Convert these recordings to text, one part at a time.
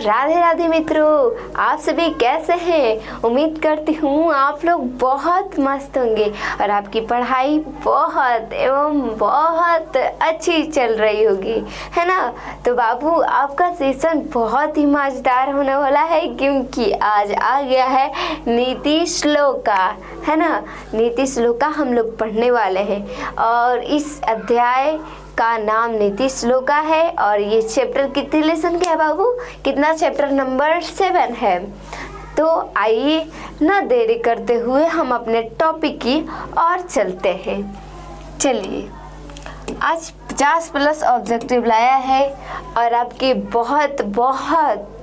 राधे राधे मित्रों, आप सभी कैसे हैं। उम्मीद करती हूँ आप लोग बहुत मस्त होंगे और आपकी पढ़ाई बहुत एवं बहुत अच्छी चल रही होगी, है ना। तो बाबू, आपका सेशन बहुत ही मजेदार होने वाला है क्योंकि आज आ गया है नीति श्लोका, है ना। नीति श्लोका हम लोग पढ़ने वाले हैं और इस अध्याय का नाम नीति श्लोका है। और ये चैप्टर कितने लेसन का है बाबू? कितना? चैप्टर नंबर 7 है। तो आइए ना देरी करते हुए हम अपने टॉपिक की और चलते हैं। चलिए, आज 50+ ऑब्जेक्टिव लाया है और आपकी बहुत बहुत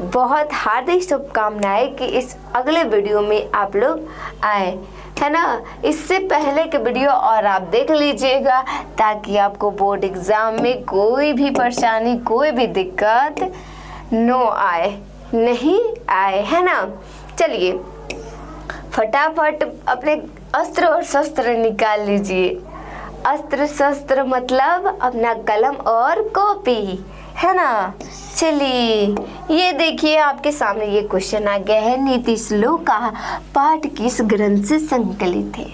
बहुत हार्दिक शुभकामनाएं कि इस अगले वीडियो में आप लोग आए, है ना। इससे पहले के वीडियो और आप देख लीजिएगा ताकि आपको बोर्ड एग्जाम में कोई भी परेशानी, कोई भी दिक्कत नहीं आए, है ना। चलिए फटाफट अपने अस्त्र और शस्त्र निकाल लीजिए। अस्त्र शस्त्र मतलब अपना कलम और कॉपी, है ना। चलिए, ये देखिए आपके सामने ये क्वेश्चन आ गया है। नीति श्लोका पाठ किस ग्रंथ से संकलित है?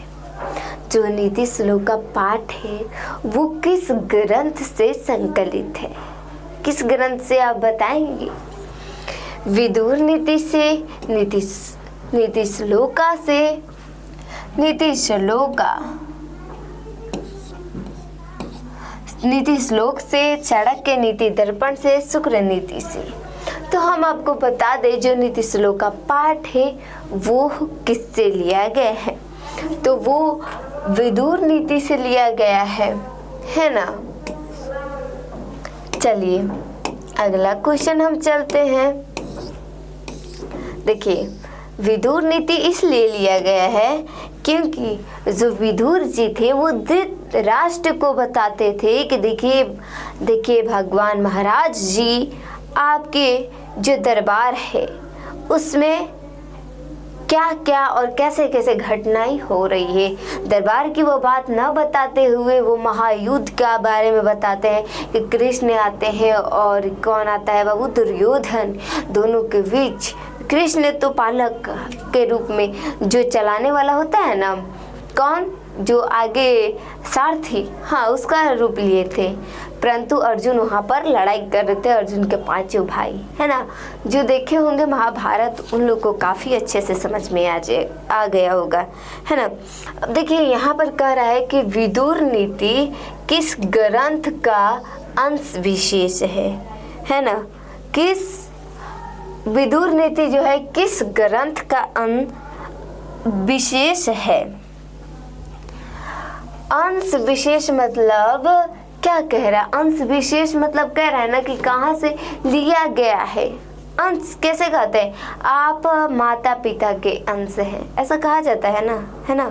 जो नीति श्लोका पाठ है वो किस ग्रंथ से संकलित है? किस ग्रंथ से आप बताएंगे? विदुर नीति से, नीति श्लोका से, नीति श्लोक से, चाणक्य नीति दर्पण से, शुक्र नीति से। तो हम आपको बता दें जो नीति श्लोक का पाठ है वो किससे लिया गया है? तो वो विदुर नीति से लिया गया है ना। चलिए अगला क्वेश्चन हम चलते हैं। देखिए, विदुर नीति इसलिए लिया गया है क्योंकि जो विदुर जी थे वो धृतराष्ट्र को बताते थे कि देखिए भगवान महाराज जी, आपके जो दरबार है उसमें क्या क्या और कैसे कैसे घटनाएं हो रही है। दरबार की वो बात न बताते हुए वो महायुद्ध का बारे में बताते हैं कि कृष्ण आते हैं और कौन आता है बाबू? दुर्योधन। दोनों के बीच कृष्ण तो पालक के रूप में, जो चलाने वाला होता है ना, कौन? जो आगे सारथी, हाँ, उसका रूप लिए थे। परंतु अर्जुन वहाँ पर लड़ाई कर रहे थे, अर्जुन के 5 भाई, है ना। जो देखे होंगे महाभारत उन लोग को काफ़ी अच्छे से समझ में आ गया होगा, है ना। अब देखिए यहाँ पर कह रहा है कि विदुर नीति किस ग्रंथ का अंश विशेष है ना। किस विदुर नीति जो है किस ग्रंथ का अंश विशेष है? अंश विशेष मतलब क्या कह रहा है? अंश विशेष मतलब कह रहा है ना कि कहाँ से लिया गया है। अंश कैसे कहते हैं? आप माता पिता के अंश हैं, ऐसा कहा जाता है ना, है ना।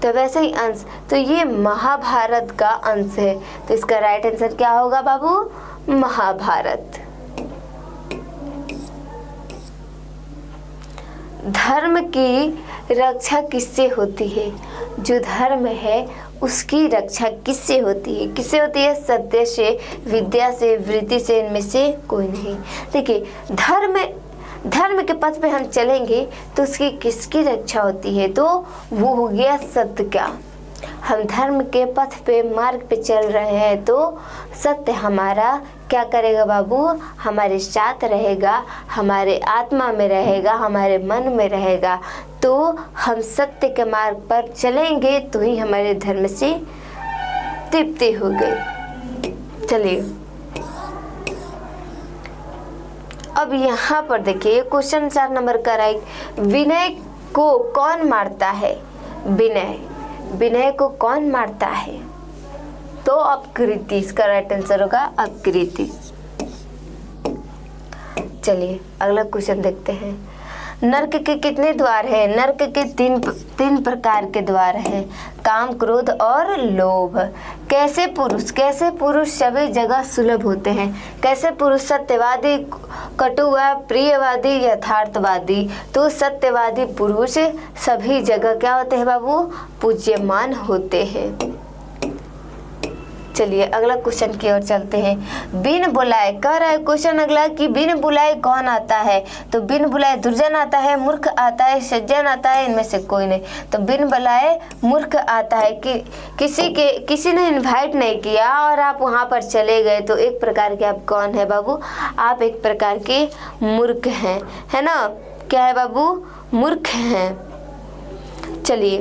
तो वैसे ही अंश, तो ये महाभारत का अंश है। तो इसका राइट आंसर क्या होगा बाबू? महाभारत। धर्म की रक्षा किससे होती है? जो धर्म है उसकी रक्षा किससे होती है? किससे होती है? सत्य से, विद्या से, वृत्ति से, इनमें से कोई नहीं। देखिए, धर्म के पथ पे हम चलेंगे तो उसकी किसकी रक्षा होती है? तो वो हो गया सत्य का। हम धर्म के पथ पे, मार्ग पे चल रहे हैं तो सत्य हमारा क्या करेगा बाबू? हमारे साथ रहेगा, हमारे आत्मा में रहेगा, हमारे मन में रहेगा। तो हम सत्य के मार्ग पर चलेंगे तो ही हमारे धर्म से तृप्ति हो गई। चलिए अब यहाँ पर देखिए क्वेश्चन 4 नंबर का राइट। विनय को कौन मारता है? विनय को कौन मारता है? तो अपकृति इसका राइट आंसर होगा, अपकृति। चलिए अगला क्वेश्चन देखते हैं। नरक के कितने द्वार है? नरक के तीन प्रकार के द्वार हैं, काम, क्रोध और लोभ। कैसे पुरुष सभी जगह सुलभ होते हैं? कैसे पुरुष? सत्यवादी, कटुआ, प्रियवादी, यथार्थवादी। तो सत्यवादी पुरुष सभी जगह क्या होते हैं बाबू? पूज्यमान होते हैं। चलिए अगला क्वेश्चन की ओर चलते हैं। बिन बुलाए कह रहा है क्वेश्चन अगला कि बिन बुलाए कौन आता है? तो बिन बुलाए दुर्जन आता है, मूर्ख आता है, सज्जन आता है, इनमें से कोई नहीं। तो बिन बुलाए मूर्ख आता है कि किसी ने इनवाइट नहीं किया और आप वहाँ पर चले गए, तो एक प्रकार के आप कौन है बाबू? आप एक प्रकार के मूर्ख हैं, है ना? क्या है बाबू? मूर्ख हैं। चलिए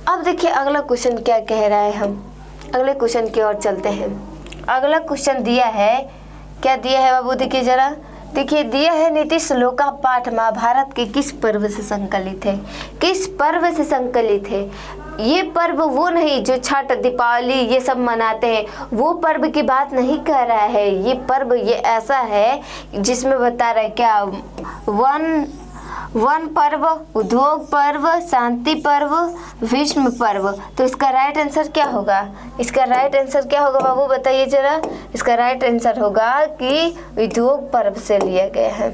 अब देखिए अगला क्वेश्चन क्या कह रहा है। हम अगले क्वेश्चन की ओर चलते हैं। अगला क्वेश्चन दिया है, क्या दिया है बाबू? देखिए जरा, देखिए दिया है नीति श्लोका पाठ महाभारत के किस पर्व से संकलित है? किस पर्व से संकलित है? ये पर्व वो नहीं जो छठ दीपावली ये सब मनाते हैं, वो पर्व की बात नहीं कर रहा है। ये पर्व ये ऐसा है जिसमें बता रहा है क्या? वन पर्व, उद्योग पर्व, शांति पर्व, भीष्म पर्व। तो इसका राइट आंसर क्या होगा? इसका राइट आंसर क्या होगा बाबू? बताइए जरा। इसका राइट आंसर होगा कि उद्योग पर्व से लिया गया है।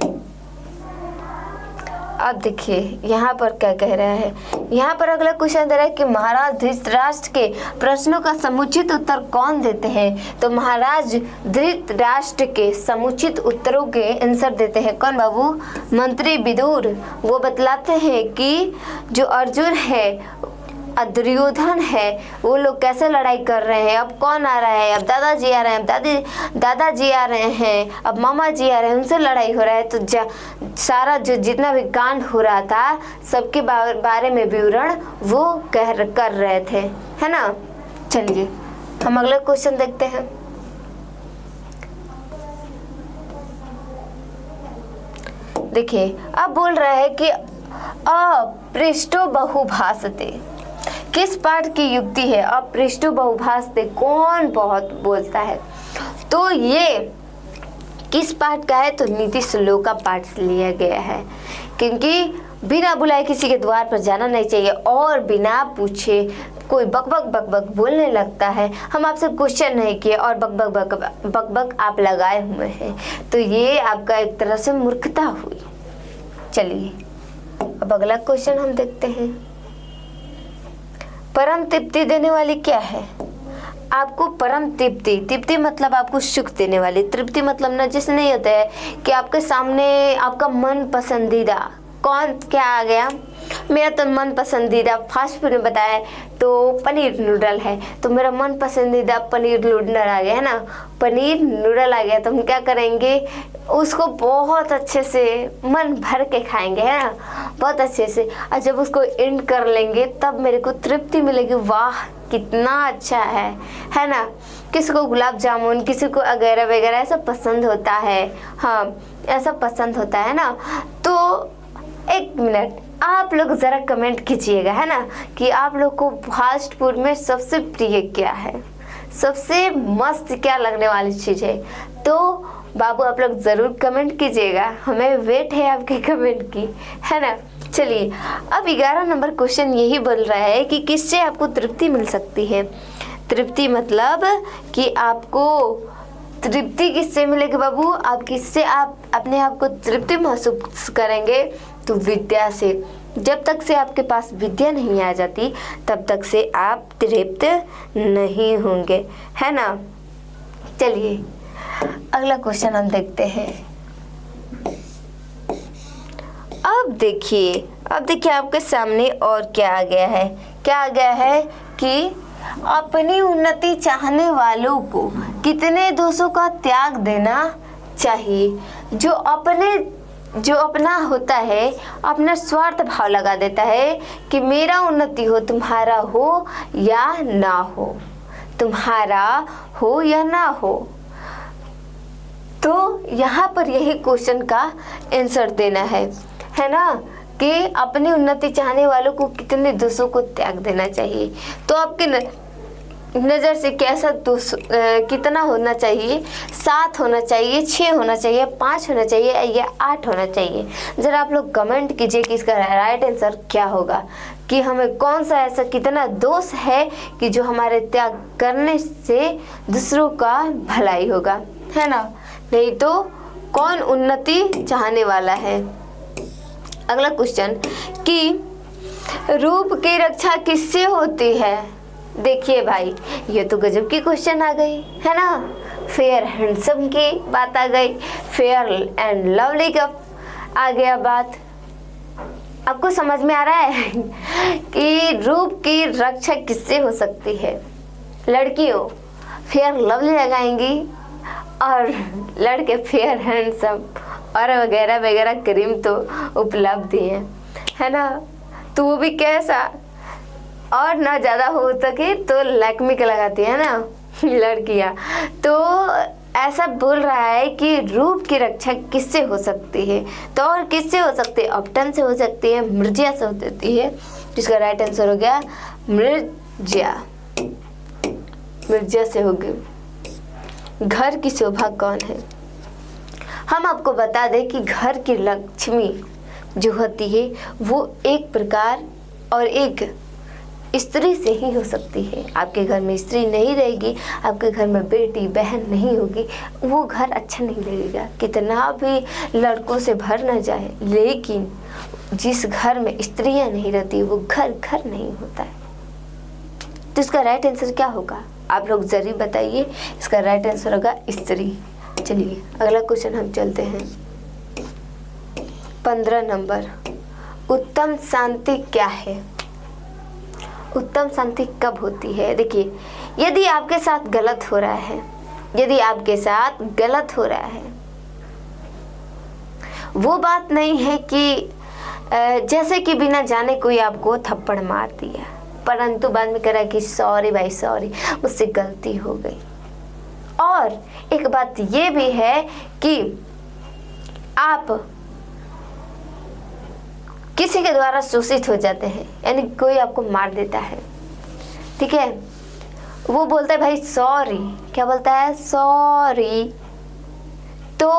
अब देखिए यहाँ पर क्या कह रहा है। यहाँ पर अगला क्वेश्चन दे रहा है कि महाराज धृतराष्ट्र के प्रश्नों का समुचित उत्तर कौन देते हैं? तो महाराज धृतराष्ट्र के समुचित उत्तरों के आंसर देते हैं कौन बाबू? मंत्री विदुर। वो बतलाते हैं कि जो अर्जुन है, दुर्योधन है, वो लोग कैसे लड़ाई कर रहे हैं, अब कौन आ रहा है, अब दादाजी आ रहे हैं, अब दादाजी आ रहे हैं, अब मामा जी आ रहे हैं, उनसे लड़ाई हो रहा है। तो सारा जो जितना भी कांड हो रहा था सबके बारे में विवरण वो कर रहे थे, है ना? चलिए हम अगला क्वेश्चन देखते हैं। देखिए अब बोल रहा है कि अपृष्टो बहुभाषते, किस पाठ की युक्ति है? अपृष्टो बहुभाषते कौन बहुत बोलता है? तो ये किस पाठ का है? तो नीति श्लोका पाठ से लिया गया है, क्योंकि बिना बुलाए किसी के द्वार पर जाना नहीं चाहिए और बिना पूछे कोई बकबक बोलने लगता है। हम आपसे क्वेश्चन नहीं किए और बकबक आप लगाए हुए हैं, तो ये आपका एक तरह से मूर्खता हुई। चलिए अब अगला क्वेश्चन हम देखते हैं। परम तृप्ति देने वाली क्या है? आपको परम तृप्ति मतलब आपको सुख देने वाली। तृप्ति मतलब ना जैसे नहीं होता है कि आपके सामने आपका मन पसंदीदा कौन क्या आ गया? मेरा तो मन पसंदीदा फास्ट फूड में बताया तो पनीर नूडल है, तो मेरा मन पसंदीदा पनीर नूडल आ गया है ना, पनीर नूडल आ गया। तो हम क्या करेंगे? उसको बहुत अच्छे से मन भर के खाएंगे, है ना, बहुत अच्छे से। और जब उसको एंड कर लेंगे तब मेरे को तृप्ति मिलेगी, वाह कितना अच्छा है ना। किसी को गुलाब जामुन, किसी को वगैरह वगैरह ऐसा पसंद होता है, हाँ ऐसा पसंद होता है ना। तो एक मिनट आप लोग ज़रा कमेंट कीजिएगा, है ना, कि आप लोग को फास्ट फूड में सबसे प्रिय क्या है, सबसे मस्त क्या लगने वाली चीज़ है। तो बाबू आप लोग ज़रूर कमेंट कीजिएगा, हमें वेट है आपके कमेंट की, है ना। चलिए अब 11 नंबर क्वेश्चन यही बोल रहा है कि किससे आपको तृप्ति मिल सकती है। तृप्ति मतलब कि आपको तृप्ति किससे मिलेगी बाबू? आप किससे आप अपने आप को तृप्ति महसूस करेंगे? तो विद्या से। जब तक से आपके पास विद्या नहीं आ जाती तब तक से आप तृप्त नहीं होंगे, है ना। चलिए अगला क्वेश्चन हम देखते हैं। अब देखिए आपके सामने और क्या आ गया है। क्या आ गया है कि अपनी उन्नति चाहने वालों को कितने दोषों का त्याग देना चाहिए। जो अपना होता है, अपना स्वार्थ भाव लगा देता है कि मेरा उन्नति हो, तुम्हारा हो या ना हो, तुम्हारा हो या ना हो। तो यहाँ पर यही क्वेश्चन का आंसर देना है ना, कि अपनी उन्नति चाहने वालों को कितने दोषों को त्याग देना चाहिए। तो आपके नज़र से कैसा दोष कितना होना चाहिए? 7 होना चाहिए, 6 होना चाहिए, 5 होना चाहिए या 8 होना चाहिए? ज़रा आप लोग कमेंट कीजिए कि इसका राइट आंसर क्या होगा, कि हमें कौन सा ऐसा कितना दोष है कि जो हमारे त्याग करने से दूसरों का भलाई होगा, है ना। नहीं तो कौन उन्नति चाहने वाला है। अगला क्वेश्चन कि रूप की रक्षा किससे होती है? देखिए भाई, ये तो गजब की क्वेश्चन आ गई है ना। फेयर हैंडसम की बात आ गई, फेयर एंड लवली का आ गया बात। आपको समझ में आ रहा है कि रूप की रक्षा किससे हो सकती है? लड़कियों फेयर लवली लगाएंगी और लड़के फेयर हैंडसम और वगैरह वगैरह क्रीम तो उपलब्ध ही है ना। तो वो भी कैसा, और ना ज़्यादा हो सके तो लैक्मे का लगाती है ना लड़कियाँ। तो ऐसा बोल रहा है कि रूप की रक्षा किससे हो सकती है? तो और किससे हो सकती है? अपटन से हो सकती है, मिर्जिया से हो सकती है, जिसका राइट आंसर हो गया मिर्जिया। मिर्जिया से होगी। घर की शोभा कौन है? हम आपको बता दें कि घर की लक्ष्मी जो होती है वो एक प्रकार और एक स्त्री से ही हो सकती है। आपके घर में स्त्री नहीं रहेगी, आपके घर में बेटी बहन नहीं होगी, वो घर अच्छा नहीं लगेगा, कितना भी लड़कों से भर न जाए, लेकिन जिस घर में स्त्रियां नहीं रहती वो घर घर नहीं होता है। तो इसका राइट आंसर क्या होगा? आप लोग जरूर बताइए। इसका राइट आंसर होगा स्त्री। चलिए अगला क्वेश्चन हम चलते हैं। 15 नंबर, उत्तम शांति क्या है? उत्तम शांति कब होती है? देखिए, यदि आपके साथ गलत हो रहा है, यदि आपके साथ गलत हो रहा है, वो बात नहीं है कि जैसे कि बिना जाने कोई आपको थप्पड़ मार दिया, परंतु बाद में कह रहा है कि सॉरी भाई सॉरी, मुझसे गलती हो गई। और एक बात ये भी है कि आप किसी के द्वारा शोषित हो जाते हैं, यानी कोई आपको मार देता है, ठीक है, वो बोलता है भाई सॉरी, क्या बोलता है? सॉरी। तो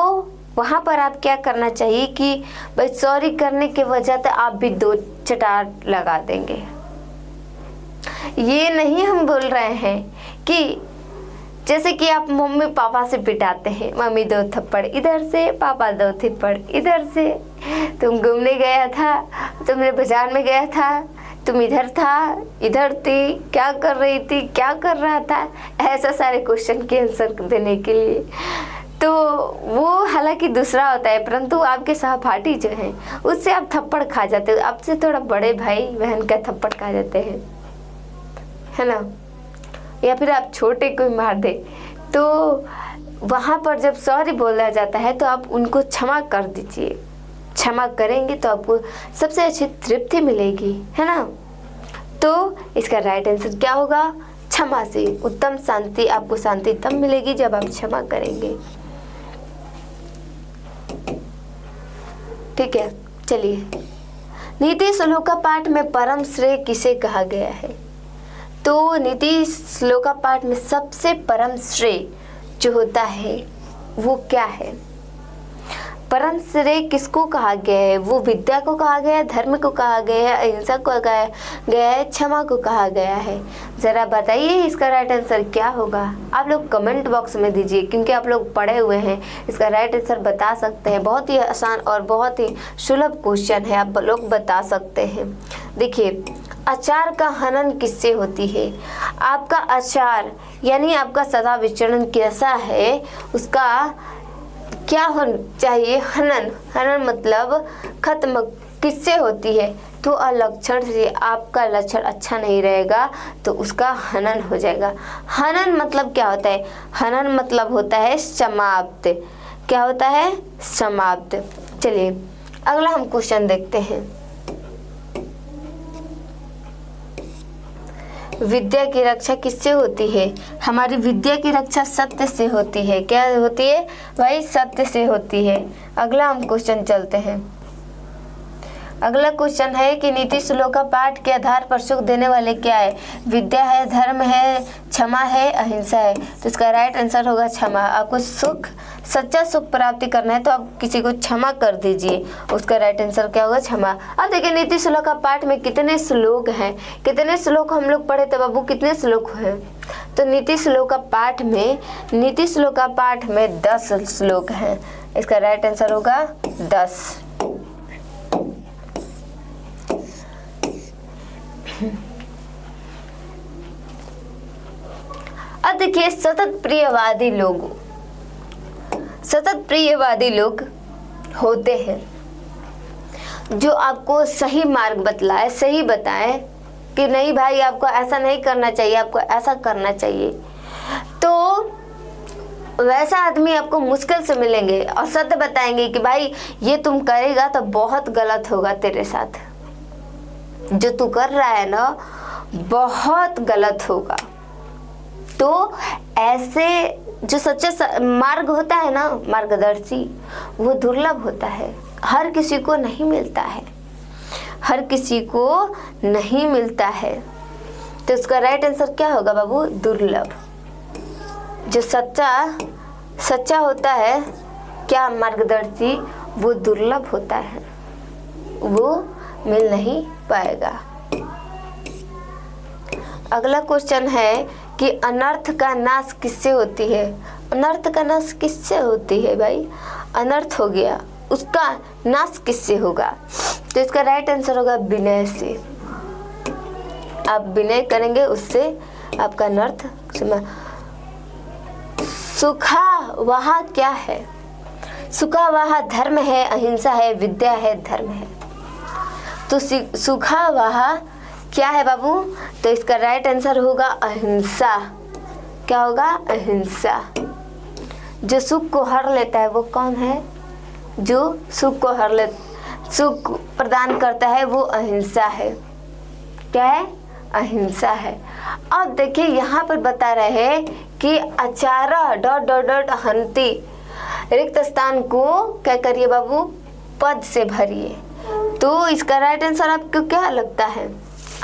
वहाँ पर आप क्या करना चाहिए कि भाई सॉरी करने के वजह से आप भी 2 चटार लगा देंगे। ये नहीं हम बोल रहे हैं कि जैसे कि आप मम्मी पापा से पिटाते हैं, मम्मी 2 थप्पड़ इधर से, पापा 2 थप्पड़ इधर से। तुम घूमने गया था, तुमने बाजार में गया था, तुम इधर था, इधर थी, क्या कर रही थी, क्या कर रहा था, ऐसा सारे क्वेश्चन के आंसर देने के लिए। तो वो हालांकि दूसरा होता है, परंतु आपके सहपाठी जो हैं उससे आप थप्पड़ खा जाते हो, आपसे थोड़ा बड़े भाई बहन का थप्पड़ खा जाते हैं, है ना। या फिर आप छोटे कोई मार दे, तो वहाँ पर जब सॉरी बोला जाता है तो आप उनको क्षमा कर दीजिए। क्षमा करेंगे तो आपको सबसे अच्छी तृप्ति मिलेगी, है ना। तो इसका राइट आंसर क्या होगा? क्षमा से। उत्तम शांति, आपको शांति तब मिलेगी जब आप क्षमा करेंगे। ठीक है, चलिए। नीति श्लोका पाठ में परम श्रेय किसे कहा गया है? तो नीति श्लोका पाठ में सबसे परम श्रेय जो होता है वो क्या है? परम श्रेय किसको कहा गया है? वो विद्या को कहा गया है, धर्म को कहा गया है, अहिंसा को कहा गया है, क्षमा को कहा गया है। ज़रा बताइए इसका राइट आंसर क्या होगा? आप लोग कमेंट बॉक्स में दीजिए, क्योंकि आप लोग पढ़े हुए हैं, इसका राइट आंसर बता सकते हैं। बहुत ही आसान और बहुत ही सुलभ क्वेश्चन है, आप लोग बता सकते हैं। देखिए, अचार का हनन किससे होती है? आपका अचार यानी आपका सदा विचरण कैसा है, उसका क्या होना चाहिए? हनन। हनन मतलब खत्म किससे होती है? तो अलक्षण से, आपका लक्षण अच्छा नहीं रहेगा तो उसका हनन हो जाएगा। हनन मतलब क्या होता है? हनन मतलब होता है समाप्त। क्या होता है? समाप्त। चलिए अगला हम क्वेश्चन देखते हैं। विद्या की रक्षा किससे होती है? हमारी विद्या की रक्षा सत्य से होती है। क्या होती है भाई? सत्य से होती है। अगला हम क्वेश्चन चलते हैं। अगला क्वेश्चन है कि नीति श्लोका पाठ के आधार पर सुख देने वाले क्या है? विद्या है, धर्म है, क्षमा है, अहिंसा है। तो इसका राइट आंसर होगा क्षमा। आपको सुख, सच्चा सुख प्राप्ति करना है तो आप किसी को क्षमा कर दीजिए, उसका राइट आंसर क्या होगा? क्षमा। अब देखिए नीति श्लोका पाठ में कितने श्लोक हैं, कितने श्लोक हम लोग पढ़े थे बाबू, कितने श्लोक हैं? तो नीति श्लोका पाठ में 10 श्लोक हैं। इसका राइट आंसर होगा 10। अब देखिए सतत प्रियवादी लोग होते हैं जो आपको सही मार्ग बतलाए, सही बताए कि नहीं भाई आपको ऐसा नहीं करना चाहिए, आपको ऐसा करना चाहिए। तो वैसा आदमी आपको मुश्किल से मिलेंगे और सत्य बताएंगे कि भाई ये तुम करेगा तो बहुत गलत होगा तेरे साथ, जो तू कर रहा है ना बहुत गलत होगा। तो ऐसे जो सच्चा मार्ग होता है ना, मार्गदर्शी, वो दुर्लभ होता है, हर किसी को नहीं मिलता है, हर किसी को नहीं मिलता है। तो इसका राइट आंसर क्या होगा बाबू? दुर्लभ। जो सच्चा होता है क्या मार्गदर्शी, वो दुर्लभ होता है, वो मिल नहीं पाएगा। अगला क्वेश्चन है कि अनर्थ का नाश किससे होती है? अनर्थ का नाश किससे होती है भाई? अनर्थ हो गया, उसका नाश किससे होगा? तो इसका राइट आंसर होगा विनय से। आप विनय करेंगे उससे आपका अनर्थ। सुखा वहा क्या है? सुखा वहा धर्म है, अहिंसा है, विद्या है, धर्म है। तो सुखा वहा क्या है बाबू? तो इसका राइट आंसर होगा अहिंसा। क्या होगा? अहिंसा। जो सुख को हर लेता है वो कौन है? जो सुख को सुख प्रदान करता है वो अहिंसा है। क्या है? अहिंसा है। अब देखिए यहाँ पर बता रहे हैं कि आचार्य ... हंति, रिक्त स्थान को क्या करिए बाबू? पद से भरिए। तो इसका राइट आंसर आपको क्या लगता है?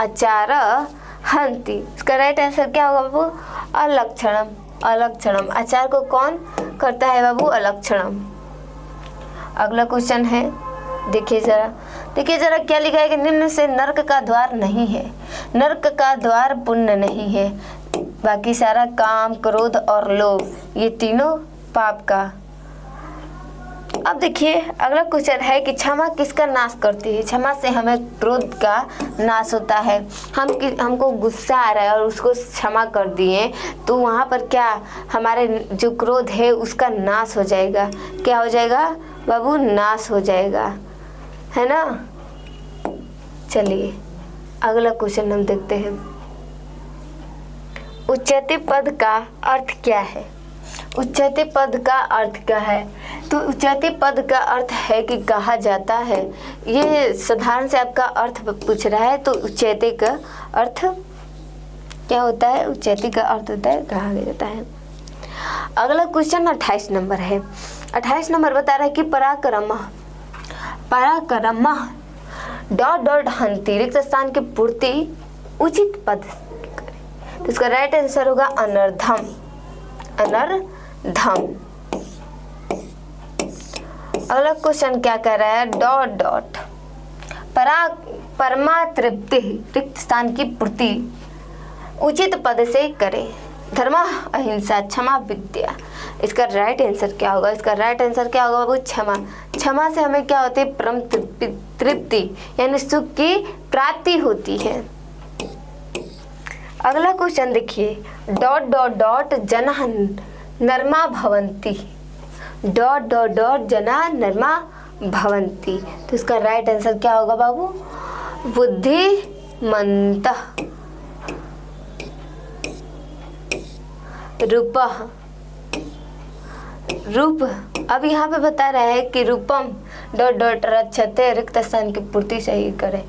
आचार्य हंति। इसका राइट आंसर क्या होगा बाबू? अलक्षणम। अलक्षणम। आचार को कौन करता है बाबू? अलक्षणम। अगला क्वेश्चन है, देखिए जरा क्या लिखा है कि निम्न से नर्क का द्वार नहीं है। नर्क का द्वार पुण्य नहीं है, बाकी सारा काम, क्रोध और लोभ, ये तीनों पाप का। अब देखिए अगला क्वेश्चन है कि क्षमा किसका नाश करती है? क्षमा से हमें क्रोध का नाश होता है। हमको गुस्सा आ रहा है और उसको क्षमा कर दिए तो वहाँ पर क्या हमारे जो क्रोध है उसका नाश हो जाएगा। क्या हो जाएगा बाबू? नाश हो जाएगा, है ना। चलिए अगला क्वेश्चन हम देखते हैं। उच्यते पद का अर्थ क्या है? उच्यते पद का अर्थ क्या है? तो उच्यते पद का अर्थ है कि कहा जाता है। ये साधारण से आपका अर्थ पूछ रहा है। तो उच्यते का अर्थ क्या होता है? उच्यते का अर्थ होता है कहा जाता है। अगला क्वेश्चन 28 नंबर है। 28 नंबर बता रहा है कि पराक्रम ... हंति, रिक्त स्थान की पूर्ति उचित पद करें। तो इसका राइट आंसर होगा अनर्धम। अनर्धम। अगला क्वेश्चन क्या कह रहा है? ... परमा तृप्ति, रिक्त स्थान की पूर्ति उचित पद से करे। धर्म, अहिंसा, क्षमा, विद्या। इसका राइट आंसर क्या होगा? इसका राइट आंसर क्या होगा बाबू? क्षमा। क्षमा से हमें क्या होती है? परम तृप्ति यानी सुख की प्राप्ति होती है। अगला क्वेश्चन देखिए। ... जना नरमा भवंती। ... जना नरमा भवंती। तो इसका राइट आंसर क्या होगा बाबू? बुद्धिमंत। रूप। अब यहाँ पे बता रहा है कि रूपम ... रक्षते, रिक्त स्थान की पूर्ति सही करे।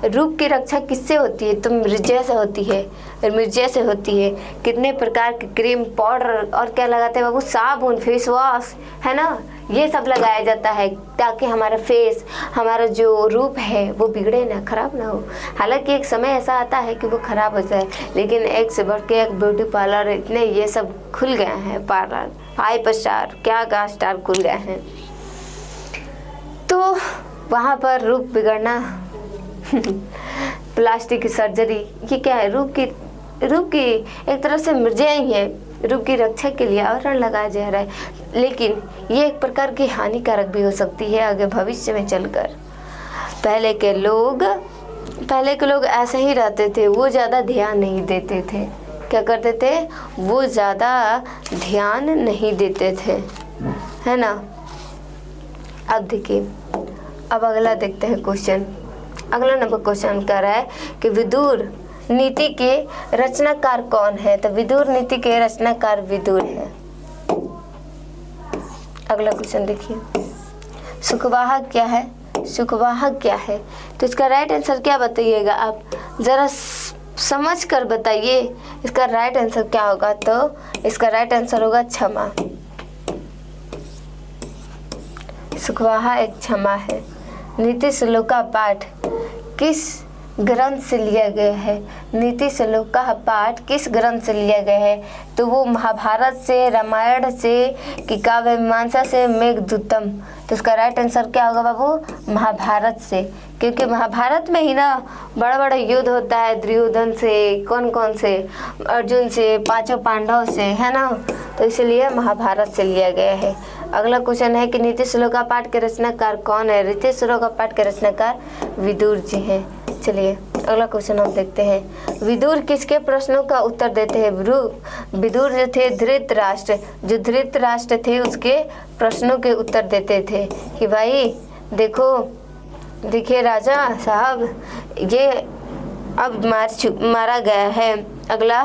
रूप की रक्षा किससे होती है? तो मिर्जय से होती है। मिर्जय से होती है। कितने प्रकार के क्रीम, पाउडर और क्या लगाते हैं बाबू? साबुन, फेस वॉश, है ना, ये सब लगाया जाता है ताकि हमारा फेस, हमारा जो रूप है वो बिगड़े ना, खराब ना हो। हालांकि एक समय ऐसा आता है कि वो खराब हो जाए, लेकिन एक से बढ़ के एक ब्यूटी पार्लर इतने ये सब खुल गए हैं, पार्लर 5 स्टार क्या स्टार खुल गए हैं। तो वहाँ पर रूप बिगड़ना प्लास्टिक सर्जरी, ये क्या है? रूप की एक तरह से मिर्जया ही है। रूप की रक्षा के लिए आवरण लगाया जा रहा है, लेकिन ये एक प्रकार की हानिकारक भी हो सकती है आगे भविष्य में चलकर। पहले के लोग ऐसे ही रहते थे, वो ज़्यादा ध्यान नहीं देते थे, क्या करते थे, वो ज़्यादा ध्यान नहीं देते थे, है ना। अब देखिए, अब अगला देखते हैं क्वेश्चन। अगला नंबर क्वेश्चन कह रहा है कि विदुर नीति के रचनाकार कौन है। तो विदुर नीति के रचनाकार विदुर है। अगला क्वेश्चन देखिए, सुखवाहक क्या है, सुखवाहक क्या है। तो इसका राइट आंसर क्या बताइएगा आप, ज़रा समझ कर बताइए इसका राइट आंसर क्या होगा। तो इसका राइट आंसर होगा क्षमा। सुखवाहा एक क्षमा है। नीति श्लोक का पाठ किस ग्रंथ से लिया गया है। नीति श्लोक का पाठ किस ग्रंथ से लिया गया है। तो वो महाभारत से, रामायण से, कि काव्य मीमांसा से, मेघदूतम। तो इसका राइट आंसर क्या होगा बाबू, महाभारत से, क्योंकि महाभारत में ही ना बड़ा बड़ा युद्ध होता है, दुर्योधन से, कौन कौन से, अर्जुन से, पांचों पांडव से, है ना। तो इसलिए महाभारत से लिया गया है। अगला क्वेश्चन है कि नीति श्लोक का पाठ के रचनाकार कौन है। नीति श्लोक का पाठ के रचनाकार विदुर जी हैं। चलिए अगला क्वेश्चन हम देखते हैं। विदुर किसके प्रश्नों का उत्तर देते हैं। विदुर जो थे धृतराष्ट्र, जो धृतराष्ट्र थे उसके प्रश्नों के उत्तर देते थे कि भाई देखो, देखिए राजा साहब, ये अब मारा गया है, अगला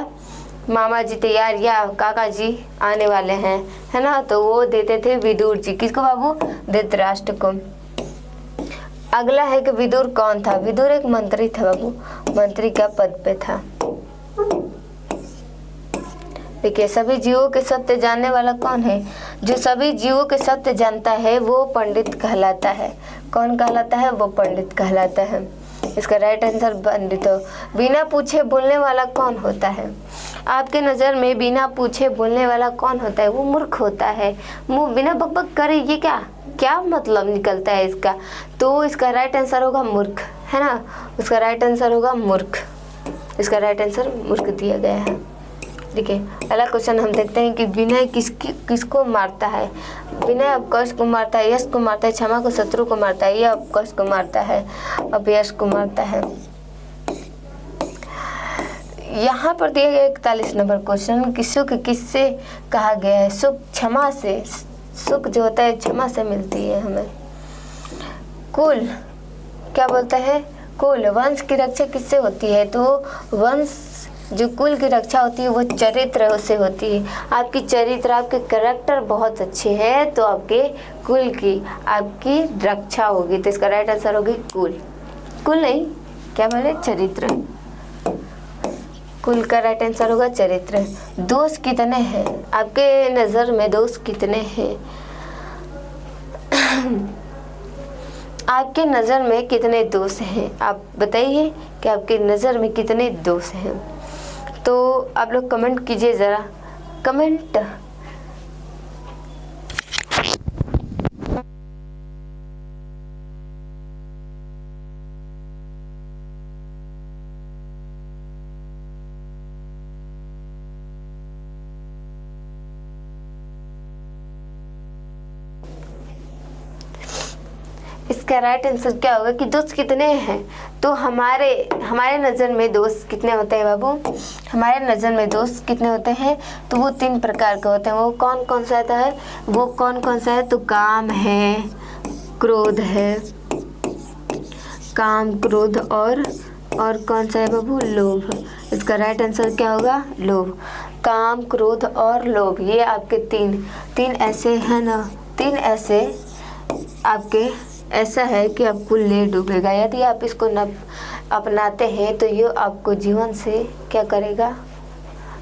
मामा जी तैयार या काका जी आने वाले हैं, है ना। तो वो देते थे विदुर जी, किसको बाबू, धृतराष्ट्र को। अगला है कि विदुर कौन था। विदुर एक मंत्री था बाबू, मंत्री का पद पे था। देखिए, सभी जीवों के सत्य जानने वाला कौन है। जो सभी जीवों के सत्य जानता है वो पंडित कहलाता है। कौन कहलाता है, वो पंडित कहलाता है। इसका राइट आंसर पंडित हो। बिना पूछे बोलने वाला कौन होता है। आपके नज़र में बिना पूछे बोलने वाला कौन होता है, वो मूर्ख होता है। मुंह बिना बकबक करे, ये क्या मतलब निकलता है इसका। तो इसका राइट आंसर होगा मूर्ख, है ना। उसका राइट आंसर होगा मूर्ख। इसका राइट आंसर मूर्ख दिया गया है। देखिए अगला क्वेश्चन हम देखते हैं कि विनय किसको मारता है। विनय अपकश को मारता है, यश को मारता है, क्षमा को शत्रु को मारता है, यह अपकश को मारता है, अपयश को मारता है। यहाँ पर दिया गया 41 नंबर क्वेश्चन कि सुख किससे कहा गया है। सुख क्षमा से, सुख जो होता है क्षमा से मिलती है हमें। कुल क्या बोलता है, कुल वंश की रक्षा किससे होती है। तो वंश जो कुल की रक्षा होती है वो चरित्र से होती है। आपकी चरित्र, आपके करैक्टर बहुत अच्छे हैं तो आपके कुल की आपकी रक्षा होगी। तो इसका राइट आंसर होगी कुल। कुल नहीं, क्या बोले, चरित्र। कुल का राइट आंसर होगा चरित्र। दोष कितने हैं आपके नज़र में, दोष कितने हैं आपके नज़र में, कितने दोष हैं आप बताइए कि आपके नज़र में कितने दोष हैं। तो आप लोग कमेंट कीजिए ज़रा, कमेंट। इसका राइट आंसर क्या होगा कि दोस्त कितने हैं। तो हमारे नज़र में दोस्त कितने होते हैं बाबू, हमारे नज़र में दोस्त कितने होते हैं। तो वो 3 प्रकार के होते हैं। वो कौन कौन सा आता है, वो कौन कौन सा है। तो काम है, क्रोध है, काम, क्रोध और कौन सा है बाबू, लोभ। इसका राइट आंसर क्या होगा, लोभ। काम, क्रोध और लोभ, ये आपके तीन ऐसे हैं ना, 3 ऐसे आपके ऐसा है कि आपको ले डूबेगा। यदि आप इसको न अपनाते हैं तो ये आपको जीवन से क्या करेगा,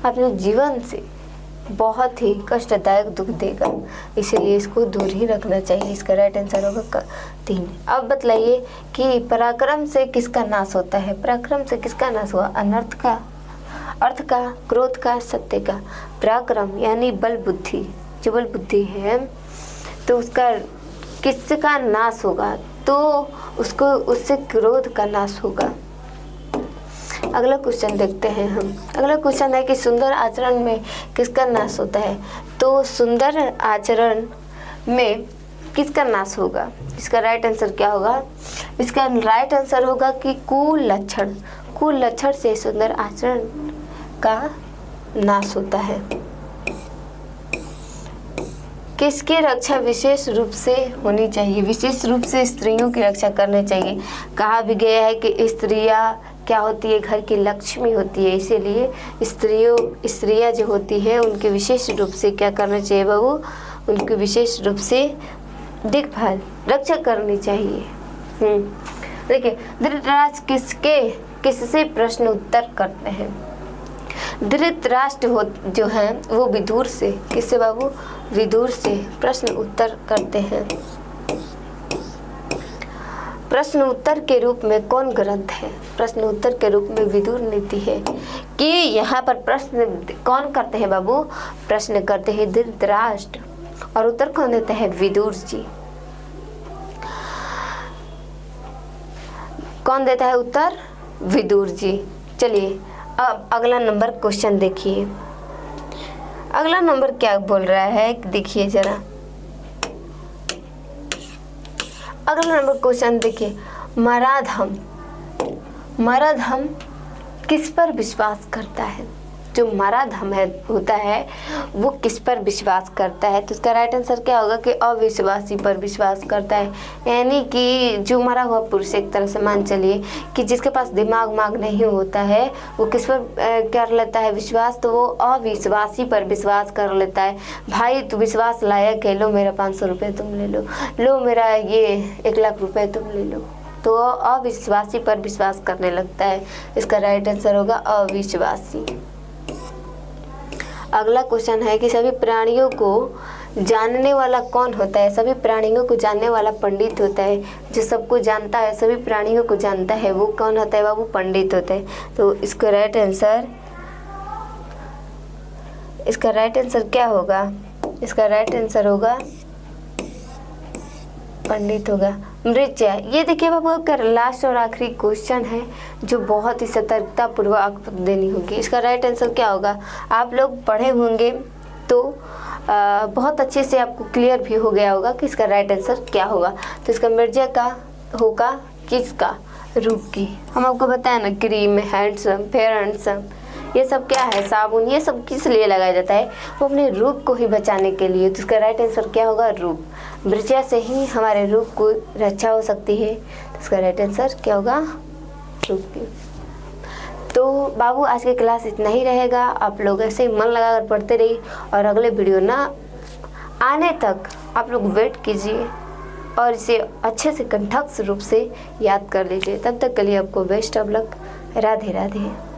अपने जीवन से बहुत ही कष्टदायक दुख देगा। इसलिए इसको दूर ही रखना चाहिए। इसका राइट आंसर होगा 3। अब बतलाइए कि पराक्रम से किसका नाश होता है। पराक्रम से किसका नाश हुआ, अनर्थ का, अर्थ का, क्रोध का, सत्य का। पराक्रम यानी बल बुद्धि, जो बल बुद्धि है तो उसका किसका नाश होगा, तो उससे क्रोध का नाश होगा। अगला क्वेश्चन देखते हैं हम। अगला क्वेश्चन है कि सुंदर आचरण में किसका नाश होता है। तो सुंदर आचरण में किसका नाश होगा। इसका राइट आंसर क्या होगा, इसका राइट आंसर होगा कि कुलक्षण। कुलक्षण से सुंदर आचरण का नाश होता है। किसकी रक्षा विशेष रूप से होनी चाहिए? विशेष रूप से स्त्रियों की रक्षा करनी चाहिए। कहा भी गया है कि स्त्रियां क्या होती है? घर की लक्ष्मी होती है। इसीलिए स्त्रियां जो होती है उनके विशेष रूप से क्या करना चाहिए बाबू? उनकी विशेष रूप से देखभाल रक्षा करनी चाहिए। देखिए, धृतराष्ट्र किससे प्रश्न उत्तर करते हैं? धृतराष्ट्र जो हैं वो विदुर से, किससे बाबू? विदुर से प्रश्न उत्तर करते हैं। प्रश्न उत्तर के रूप में कौन ग्रंथ है? प्रश्न उत्तर के रूप में विदुर नीति है। कि यहाँ पर प्रश्न कौन करते हैं बाबू? प्रश्न करते हैं धृतराष्ट्र, और उत्तर कौन देते हैं? विदुर जी। कौन देता है उत्तर? विदुर जी। चलिए अब अगला नंबर क्वेश्चन देखिए। अगला नंबर क्या बोल रहा है, देखिए जरा। अगला नंबर क्वेश्चन देखिए। मराधम किस पर विश्वास करता है? जो मराधम होता है वो किस पर विश्वास करता है? तो इसका राइट आंसर क्या होगा? कि अविश्वासी पर विश्वास करता है। यानी कि जो मरा हुआ पुरुष, एक तरह से मान चलिए कि जिसके पास दिमाग नहीं होता है वो किस पर कर लेता है विश्वास? तो वो अविश्वासी पर विश्वास कर लेता है। भाई तू विश्वास लायक है, लो मेरा 500 रुपये तुम ले लो मेरा ये 1 लाख रुपये तुम ले लो। तो अविश्वासी पर विश्वास करने लगता है। इसका राइट आंसर होगा अविश्वासी। अगला क्वेश्चन है कि सभी प्राणियों को जानने वाला कौन होता है? सभी प्राणियों को जानने वाला पंडित होता है। जो सबको जानता है, सभी प्राणियों को जानता है, वो कौन होता है बाबू? पंडित होता है। तो इसका राइट आंसर क्या होगा? इसका राइट आंसर होगा पंडित होगा। मृत्या, ये देखिए बाबू आपका लास्ट और आखिरी क्वेश्चन है जो बहुत ही सतर्कता पूर्वक आपको देनी होगी। इसका राइट आंसर क्या होगा? आप लोग पढ़े होंगे तो बहुत अच्छे से आपको क्लियर भी हो गया होगा कि इसका राइट आंसर क्या होगा। तो इसका मिर्जा का होगा किसका? रूप की। हम आपको बताया ना, क्रीम, हैंडसम, फेयर हैंडसम, ये सब क्या है? साबुन। ये सब किस लिए लगाया जाता है? वो अपने रूप को ही बचाने के लिए। तो इसका राइट आंसर क्या होगा? रूप। मृचा से ही हमारे रूप को रक्षा हो सकती है। तो इसका राइट आंसर क्या होगा? रूप की। तो बाबू आज की क्लास इतना ही रहेगा। आप लोग ऐसे ही मन लगाकर पढ़ते रहिए और अगले वीडियो ना आने तक आप लोग वेट कीजिए और इसे अच्छे से कंठस्थ रूप से याद कर लीजिए। तब तक के लिए आपको best of luck. Radhe Radhe.